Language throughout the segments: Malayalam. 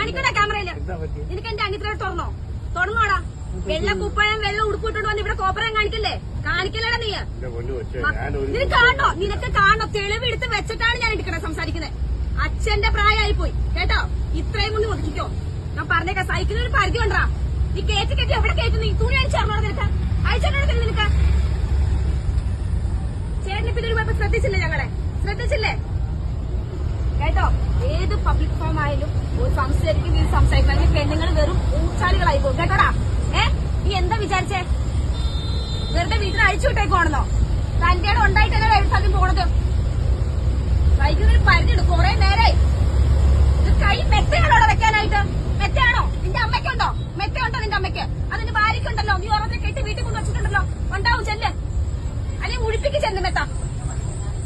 കാണിക്കണ ക്യാമറയില്. നിനക്ക് എന്റെ അനിയത്തിലോട്ട് തുറന്നോടാ. വെള്ള കുപ്പായം വെള്ളം ഉടുപ്പിട്ടോണ്ട് വന്ന് ഇവിടെ കോപ്പറം കാണിക്കല്ലേ? കാണിക്കല്ലേടാ നീ? നിനക്ക് കാണോ? നിനക്ക് കാണോ? തെളിവെടുത്ത് വെച്ചിട്ടാണ് ഞാൻ എടുക്കണേ സംസാരിക്കുന്നത്. അച്ഛന്റെ പ്രായമായി പോയി കേട്ടോ. ഇത്രയും കൊണ്ട് ഒതുക്കിക്കോ. ഞാൻ പറഞ്ഞേക്കാം, സൈക്കിളിന് ഒരു പരിധി കൊണ്ടാ. നീ കയറ്റി എവിടെ കയറ്റുന്നു? ഈ തുണി അയച്ചറിഞ്ഞോ നിനക്ക്? അയച്ചോണ്ടെടുക്കല്ലേ നിനക്ക്? ചേട്ടന് പിന്നെ ഒരു ശ്രദ്ധിച്ചില്ലേ? ഞങ്ങളെ ശ്രദ്ധിച്ചില്ലേ കേട്ടോ? ഏത് പബ്ലിക് ഫോം ആയാലും ഒരു സംസാരിക്കണമെങ്കിൽ പെണ്ണുങ്ങൾ വെറും ഊച്ചാലികളായി പോകും കേട്ടോടാ. നീ എന്താ വിചാരിച്ചേ? വെറുതെ വീട്ടിൽ അഴിച്ചു വിട്ടേക്കുവാണെന്നോ? തന്റെ ഉണ്ടായിട്ടല്ലേ ഏത് സ്ഥലം പോണത്? വൈകുന്നൊരു പരിധിയുണ്ട്. കുറെ നേരായി കൈ മെത്തയാണോ വെക്കാനായിട്ട്? മെത്തയാണോ? നിന്റെ അമ്മയ്ക്കുണ്ടോ? മെത്തയുണ്ടോ നിന്റെ അമ്മയ്ക്ക്? അതിന്റെ ഭാര്യയ്ക്കുണ്ടല്ലോ. നീ ഓർമ്മ കെട്ടി വീട്ടിൽ കൊണ്ട് വെച്ചിട്ടുണ്ടല്ലോ. ഉണ്ടാവും ചെല്ല്, അല്ലെങ്കിൽ ഉഴിപ്പിക്ക് ചെല്ല് മെത്ത.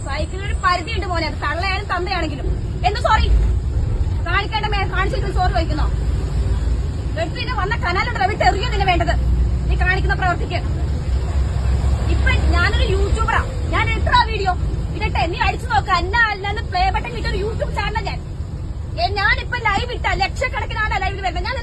സൈക്കിളിനൊരു പരിധിയുണ്ട് മോനെ. അത് തള്ളയായാലും തന്തയാണെങ്കിലും. എന്ത് സോറി കാണിക്കേണ്ട കാണിച്ചിട്ട് സോറി വയ്ക്കുന്നോ? എടുത്ത് വന്ന കനാലുണ്ടല്ലോ, വിട്ട് എറിയോ നിന്നെ വേണ്ടത് നീ കാണിക്കുന്ന പ്രവർത്തിക്ക്. ഇപ്പൊ ഞാനൊരു യൂട്യൂബറാ. ഞാൻ എത്ര വീഡിയോ ഇടട്ടെ? നീ അടിച്ചു നോക്ക. അല്ലാന്ന് പ്ലേ ബട്ടൺ ഇട്ടൊരു യൂട്യൂബ് ചാനൽ ഞാനിപ്പോ ലൈവ് ഇട്ട ലക്ഷക്കണക്കിനാണ് ലൈവിൽ വരുന്നത്. ഞാൻ